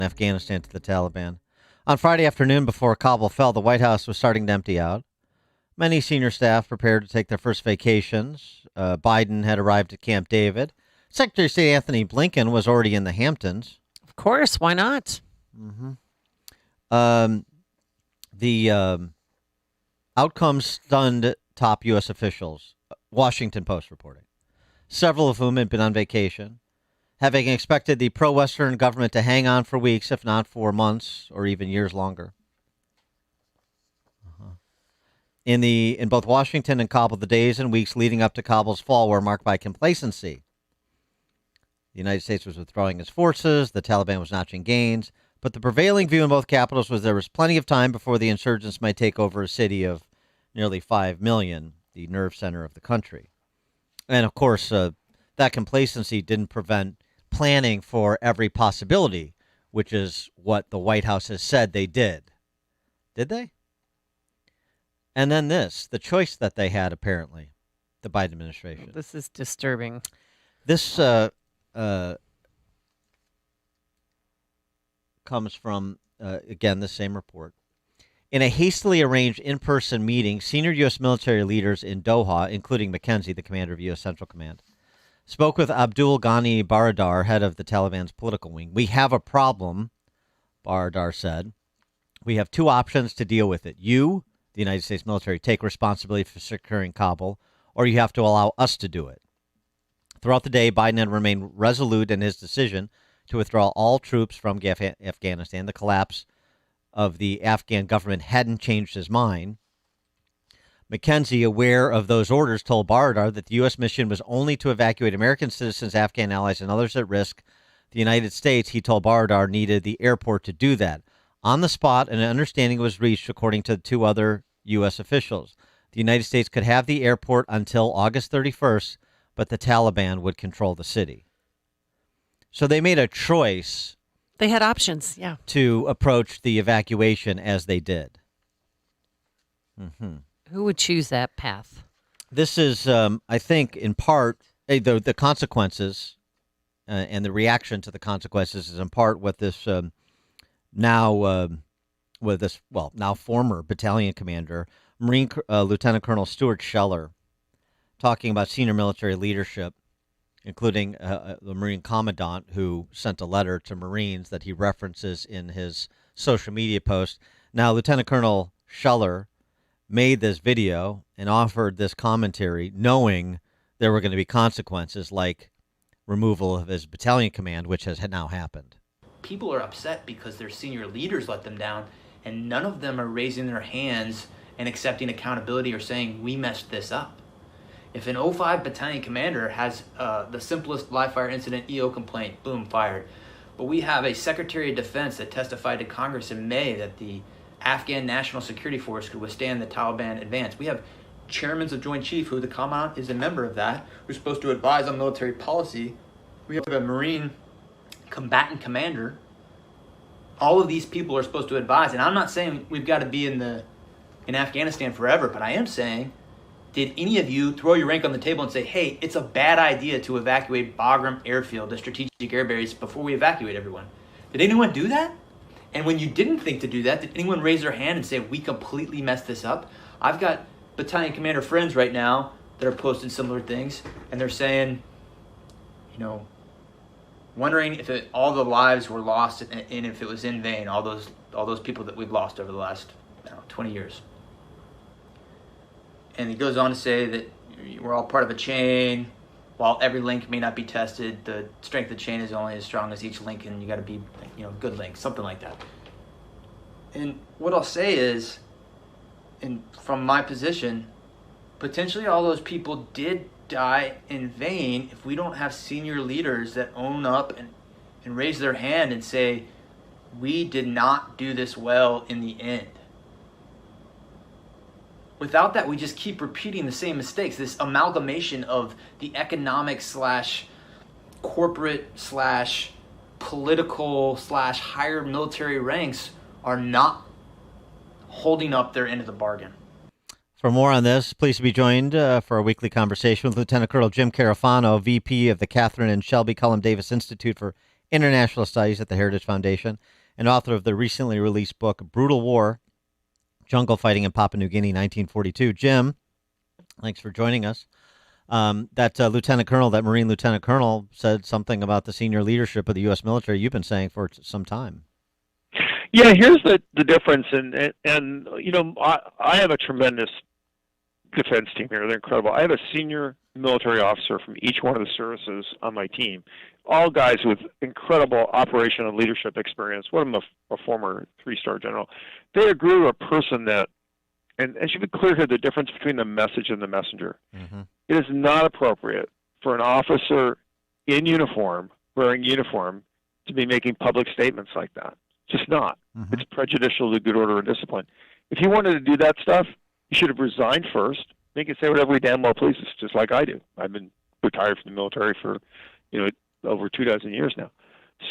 Afghanistan to the Taliban. On Friday afternoon, before Kabul fell, the White House was starting to empty out. Many senior staff prepared to take their first vacations. Biden had arrived at Camp David. Secretary of State Anthony Blinken was already in the Hamptons. Of course, why not? Mm-hmm. The outcome stunned top U.S. officials, Washington Post reporting, several of whom had been on vacation, having expected the pro-Western government to hang on for weeks, if not for months or even years longer. In both Washington and Kabul, the days and weeks leading up to Kabul's fall were marked by complacency. The United States was withdrawing its forces, the Taliban was notching gains, but the prevailing view in both capitals was there was plenty of time before the insurgents might take over a city of nearly 5 million, the nerve center of the country. And of course, that complacency didn't prevent planning for every possibility, which is what the White House has said they did. Did they? And then the choice that they had, apparently, the Biden administration. This is disturbing. This comes from, again, the same report. In a hastily arranged in-person meeting, senior U.S. military leaders in Doha, including McKenzie, the commander of U.S. Central Command, spoke with Abdul Ghani Baradar, head of the Taliban's political wing. We have a problem, Baradar said. We have two options to deal with it. You, the United States military, take responsibility for securing Kabul, or you have to allow us to do it. Throughout the day, Biden had remained resolute in his decision to withdraw all troops from Afghanistan. The collapse of the Afghan government hadn't changed his mind. McKenzie, aware of those orders, told Baradar that the U.S. mission was only to evacuate American citizens, Afghan allies, and others at risk. The United States, he told Baradar, needed the airport to do that. On the spot, an understanding was reached, according to two other U.S. officials. The United States could have the airport until August 31st, but the Taliban would control the city. So they made a choice. They had options, yeah. To approach the evacuation as they did. Mm-hmm. Who would choose that path? This is, I think, in part, the consequences and the reaction to the consequences is in part what this now former battalion commander, Marine Lieutenant Colonel Stuart Scheller, talking about senior military leadership, including the Marine Commandant, who sent a letter to Marines that he references in his social media post. Now, Lieutenant Colonel Scheller made this video and offered this commentary knowing there were going to be consequences like removal of his battalion command, which has now happened. People are upset because their senior leaders let them down, and none of them are raising their hands and accepting accountability or saying, we messed this up. If an 05 battalion commander has the simplest live fire incident EO complaint, boom, fired. But we have a Secretary of Defense that testified to Congress in May that the Afghan National Security Force could withstand the Taliban advance. We have chairmen of Joint Chief, who the Commandant is a member of that, who's supposed to advise on military policy. We have a Marine combatant commander. All of these people are supposed to advise. And I'm not saying we've got to be in Afghanistan forever, but I am saying, did any of you throw your rank on the table and say, hey, it's a bad idea to evacuate Bagram Airfield, the strategic air base, before we evacuate everyone? Did anyone do that? And when you didn't think to do that, did anyone raise their hand and say, we completely messed this up? I've got battalion commander friends right now that are posting similar things, and they're saying, wondering if all the lives were lost and if it was in vain, all those people that we've lost over the last 20 years. And he goes on to say that we're all part of a chain. While every link may not be tested, the strength of the chain is only as strong as each link, and you got to be, good links, something like that. And what I'll say is, from my position, potentially all those people did die in vain if we don't have senior leaders that own up and raise their hand and say, we did not do this well in the end. Without that, we just keep repeating the same mistakes. This amalgamation of the economic / corporate / political / higher military ranks are not holding up their end of the bargain. For more on this, pleased to be joined for a weekly conversation with Lieutenant Colonel Jim Carafano, VP of the Catherine and Shelby Cullom Davis Institute for international studies at the Heritage Foundation, and author of the recently released book, Brutal War, Jungle Fighting in Papua New Guinea, 1942. Jim, thanks for joining us. That Lieutenant Colonel, that Marine Lieutenant Colonel, said something about the senior leadership of the U.S. military you've been saying for some time. Yeah, here's the difference, and you know, I have a tremendous defense team here. They're incredible. I have a senior military officer from each one of the services on my team, all guys with incredible operational and leadership experience. One of them a former 3-star general. They agree with a person that, and should be clear here, the difference between the message and the messenger. Mm-hmm. It is not appropriate for an officer in uniform, wearing uniform, to be making public statements like that. Just not. Mm-hmm. It's prejudicial to good order and discipline. If he wanted to do that stuff, he should have resigned first. He can say whatever he damn well pleases, just like I do. I've been retired from the military for, over 24 years now.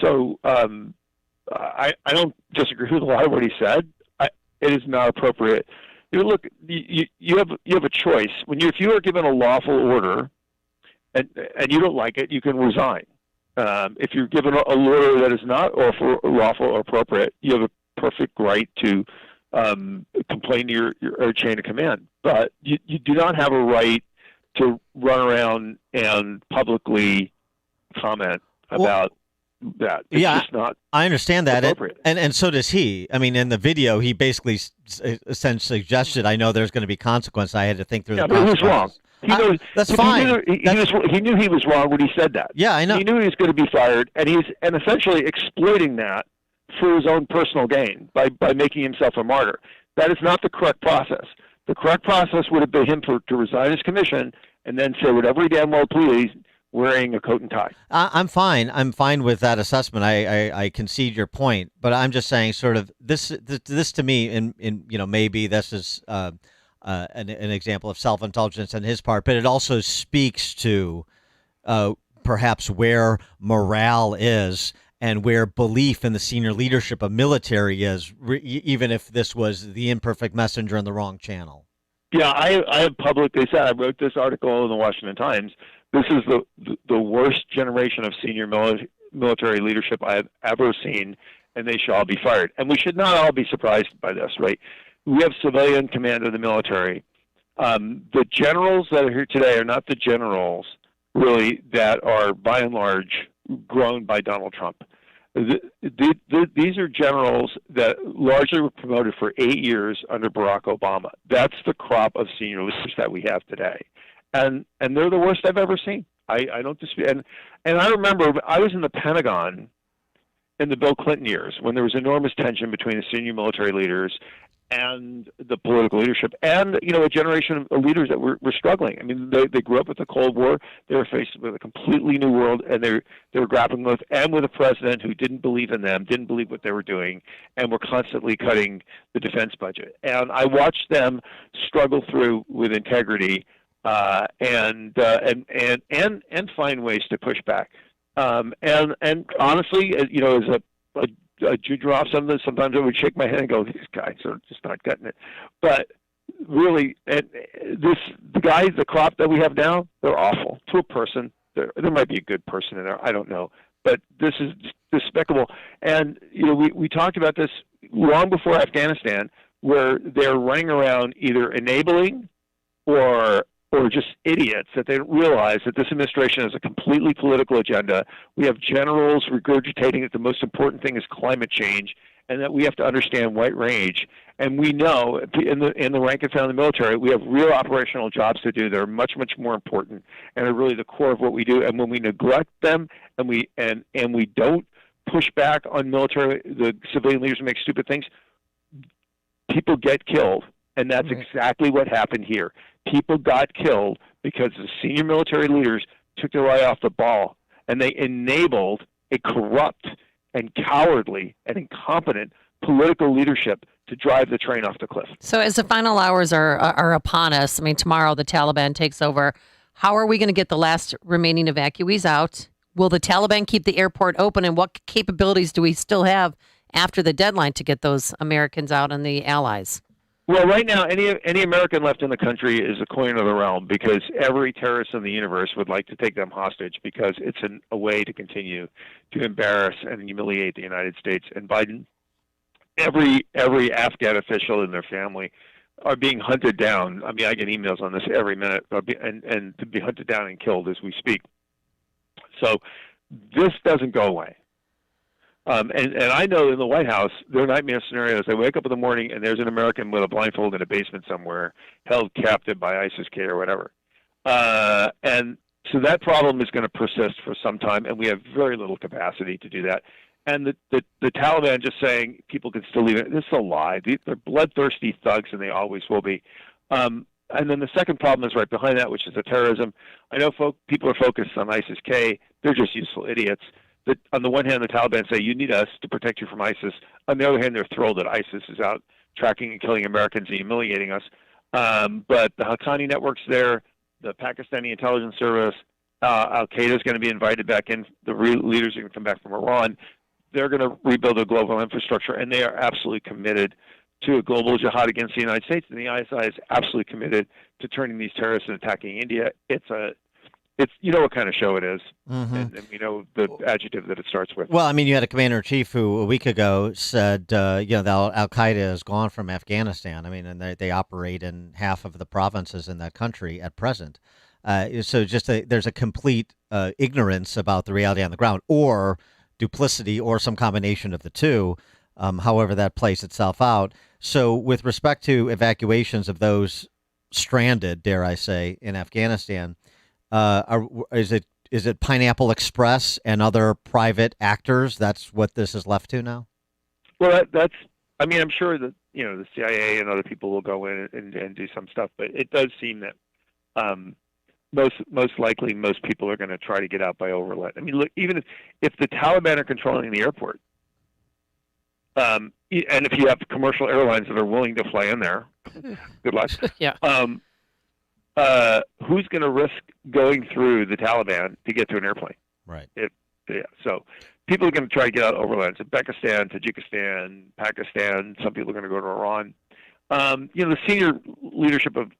So I don't disagree with a lot of what he said. It is not appropriate. Look, you have a choice. If you are given a lawful order and you don't like it, you can resign. If you're given a order that is not lawful or appropriate, you have a perfect right to complain to your chain of command. But you do not have a right to run around and publicly comment about that. It's just not. I understand that, and so does he. I mean, in the video, he basically essentially suggested, "I know there's going to be consequence. I had to think through the consequences." But he was wrong. He knows, that's fine. He knew he was wrong when he said that. Yeah, I know. He knew he was going to be fired, and he's essentially exploiting that for his own personal gain by making himself a martyr. That is not the correct process. The correct process would have been him to resign his commission and then say whatever he damn well pleased, wearing a coat and tie. I'm fine. I'm fine with that assessment. I concede your point, but I'm just saying, sort of this to me, in maybe this is an example of self-indulgence on his part, but it also speaks to perhaps where morale is and where belief in the senior leadership of military is, even if this was the imperfect messenger in the wrong channel. Yeah, I have publicly said, I wrote this article in the Washington Times, this is the worst generation of senior military leadership I have ever seen, and they shall all be fired. And we should not all be surprised by this, right? We have civilian command of the military. The generals that are here today are not the generals, really, that are, by and large, grown by Donald Trump. These are generals that largely were promoted for 8 years under Barack Obama. That's the crop of senior leaders that we have today. And they're the worst I've ever seen. I don't dispute. And I remember I was in the Pentagon in the Bill Clinton years when there was enormous tension between the senior military leaders and the political leadership, and a generation of leaders that were struggling. I mean, they grew up with the Cold War. They were faced with a completely new world, and they were grappling with a president who didn't believe in them, didn't believe what they were doing, and were constantly cutting the defense budget. And I watched them struggle through with integrity and find ways to push back. And honestly, as a junior officer, sometimes I would shake my head and go, "These guys are just not getting it." But really, the crop that we have now, they're awful to a person. There might be a good person in there, I don't know, but this is despicable. And we talked about this long before Afghanistan, where they're running around either enabling or just idiots, that they don't realize that this administration has a completely political agenda. We have generals regurgitating that the most important thing is climate change, and that we have to understand white rage. And we know in the rank and file of the military, we have real operational jobs to do. They're much, much more important and are really the core of what we do. And when we neglect them and we don't push back on the civilian leaders who make stupid things, people get killed. And that's exactly what happened here. People got killed because the senior military leaders took their eye off the ball, and they enabled a corrupt and cowardly and incompetent political leadership to drive the train off the cliff. So as the final hours are upon us, I mean, tomorrow the Taliban takes over. How are we going to get the last remaining evacuees out? Will the Taliban keep the airport open, and what capabilities do we still have after the deadline to get those Americans out and the allies? Well, right now, any American left in the country is a coin of the realm because every terrorist in the universe would like to take them hostage because it's a way to continue to embarrass and humiliate the United States. And Biden, every Afghan official and their family are being hunted down. I mean, I get emails on this every minute, and to be hunted down and killed as we speak. So this doesn't go away. And I know in the White House, there are nightmare scenarios. I wake up in the morning and there's an American with a blindfold in a basement somewhere, held captive by ISIS-K or whatever. And so that problem is going to persist for some time, and we have very little capacity to do that. And the Taliban just saying people can still leave it, this is a lie. They're bloodthirsty thugs, and they always will be. And then the second problem is right behind that, which is the terrorism. I know people are focused on ISIS-K. They're just useful idiots. That on the one hand, the Taliban say, you need us to protect you from ISIS. On the other hand, they're thrilled that ISIS is out tracking and killing Americans and humiliating us. But the Haqqani network's there, the Pakistani intelligence service, Al-Qaeda is going to be invited back in. The leaders are going to come back from Iran. They're going to rebuild a global infrastructure, and they are absolutely committed to a global jihad against the United States. And the ISI is absolutely committed to turning these terrorists and attacking India. It's you know what kind of show it is, and you know the adjective that it starts with. Well, I mean, you had a commander-in-chief who a week ago said, that Al-Qaeda is gone from Afghanistan. I mean, and they operate in half of the provinces in that country at present. So there's a complete ignorance about the reality on the ground, or duplicity, or some combination of the two, however that plays itself out. So with respect to evacuations of those stranded, dare I say, in Afghanistan, is it Pineapple Express and other private actors? That's what this is left to now? Well, that's. I mean, I'm sure that the CIA and other people will go in and do some stuff, but it does seem that most likely most people are going to try to get out by overlet. I mean, look, even if the Taliban are controlling the airport, and if you have commercial airlines that are willing to fly in there, good luck. Yeah. Who's going to risk going through the Taliban to get to an airplane? Right. So people are going to try to get out overland. Uzbekistan, Tajikistan, Pakistan. Some people are going to go to Iran. The senior leadership of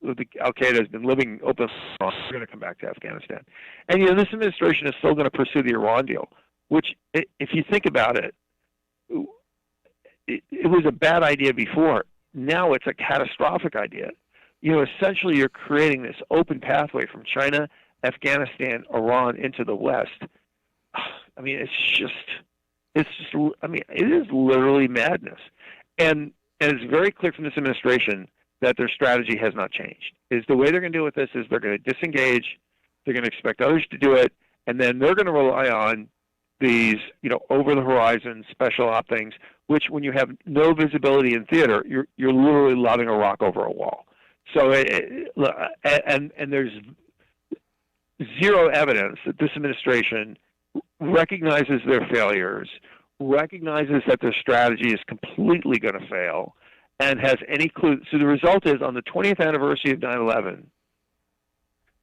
the Al-Qaeda has been living open. They're going to come back to Afghanistan. And this administration is still going to pursue the Iran deal, which, if you think about it, it was a bad idea before. Now it's a catastrophic idea. Essentially you're creating this open pathway from China, Afghanistan, Iran into the West. I mean, it is literally madness. And it's very clear from this administration that their strategy has not changed. Is the way they're going to deal with this is they're going to disengage, they're going to expect others to do it, and then they're going to rely on these, over-the-horizon special op things, which when you have no visibility in theater, you're literally lobbing a rock over a wall. So, and there's zero evidence that this administration recognizes their failures, recognizes that their strategy is completely going to fail, and has any clue. So the result is, on the 20th anniversary of 9/11,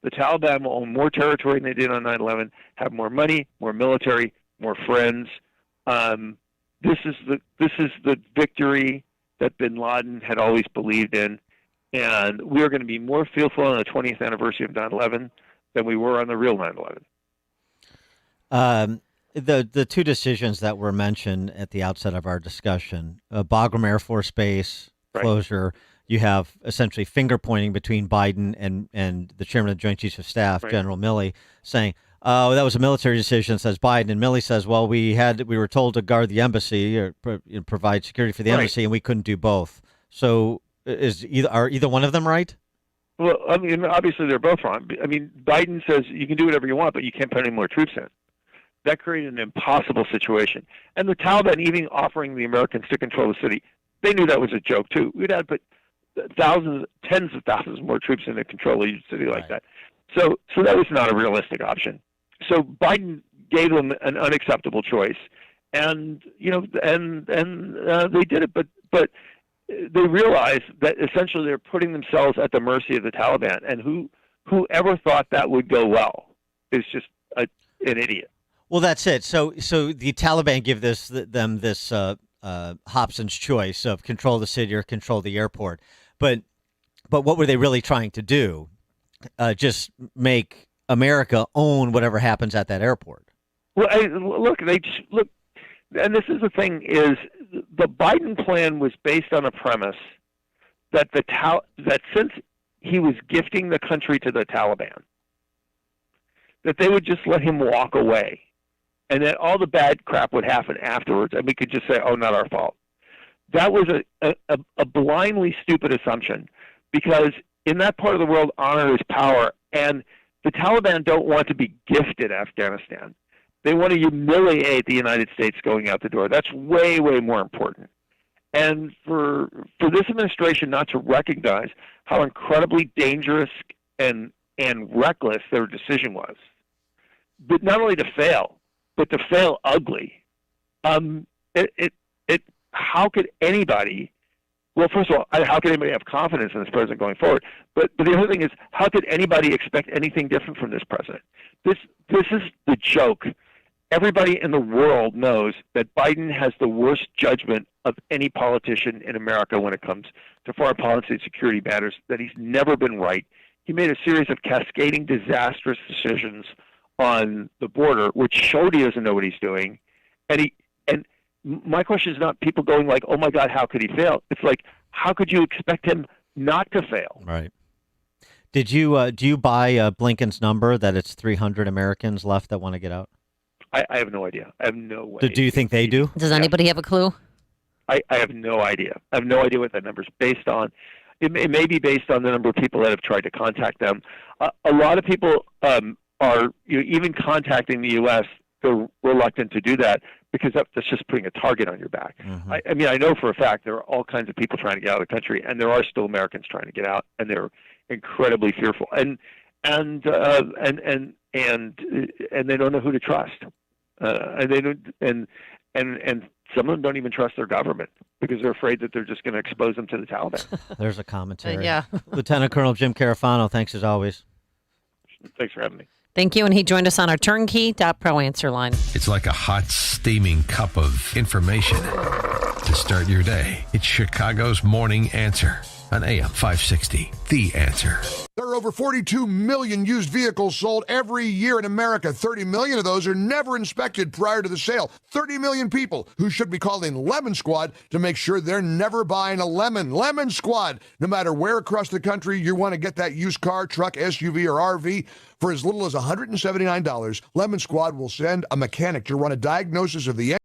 the Taliban will own more territory than they did on 9/11, have more money, more military, more friends. This is the victory that bin Laden had always believed in. And we are going to be more fearful on the 20th anniversary of 9/11 than we were on the real 9/11. The two decisions that were mentioned at the outset of our discussion, Bagram Air Force Base closure, right. You have essentially finger pointing between Biden and the chairman of the Joint Chiefs of Staff, right. General Milley, saying, "Oh, that was a military decision," says Biden, and Milley says, "Well, we were told to guard the embassy or provide security for the embassy, and we couldn't do both." So. Are either one of them right? Well, I mean, obviously they're both wrong. I mean, Biden says you can do whatever you want, but you can't put any more troops in. That created an impossible situation. And the Taliban even offering the Americans to control the city, they knew that was a joke too. We'd had put tens of thousands more troops in to control a city like that. So that was not a realistic option. So Biden gave them an unacceptable choice, and they did it, but. They realize that essentially they're putting themselves at the mercy of the Taliban, and whoever thought that would go well is just an idiot. Well, that's it. So the Taliban give them this Hobson's choice of control the city or control the airport. But what were they really trying to do? Just make America own whatever happens at that airport. Well, look, and this is the thing: is the Biden plan was based on a premise that that since he was gifting the country to the Taliban, that they would just let him walk away, and that all the bad crap would happen afterwards, and we could just say, "Oh, not our fault." That was a blindly stupid assumption, because in that part of the world, honor is power, and the Taliban don't want to be gifted Afghanistan. They want to humiliate the United States going out the door. That's way, way more important. And for this administration not to recognize how incredibly dangerous and reckless their decision was, but not only to fail, but to fail ugly. How could anybody? Well, first of all, how could anybody have confidence in this president going forward? But the other thing is, how could anybody expect anything different from this president? This is the joke. Everybody in the world knows that Biden has the worst judgment of any politician in America when it comes to foreign policy and security matters, that he's never been right. He made a series of cascading disastrous decisions on the border, which showed he doesn't know what he's doing. And my question is not people going like, oh my God, how could he fail? It's like, how could you expect him not to fail? Right. Did you do you buy Blinken's number that it's 300 Americans left that want to get out? I have no idea. I have no way. Do you think they do? Does anybody have a clue? I have no idea. I have no idea what that number is based on. It may be based on the number of people that have tried to contact them. A lot of people are even contacting the U.S. They're reluctant to do that because that's just putting a target on your back. Mm-hmm. I mean, I know for a fact there are all kinds of people trying to get out of the country, and there are still Americans trying to get out, and they're incredibly fearful, and they don't know who to trust, and they don't, and some of them don't even trust their government because they're afraid that they're just going to expose them to the Taliban. There's a commentary. Yeah. Lieutenant Colonel Jim Carafano, thanks as always. Thanks for having me. Thank you. And he joined us on our turnkey.pro answer line. It's like a hot, steaming cup of information to start your day. It's Chicago's Morning Answer on AM 560. The Answer. There are over 42 million used vehicles sold every year in America. 30 million of those are never inspected prior to the sale. 30 million people who should be calling Lemon Squad to make sure they're never buying a lemon. Lemon Squad. No matter where across the country you want to get that used car, truck, SUV, or RV for as little as $179, Lemon Squad will send a mechanic to run a diagnosis of the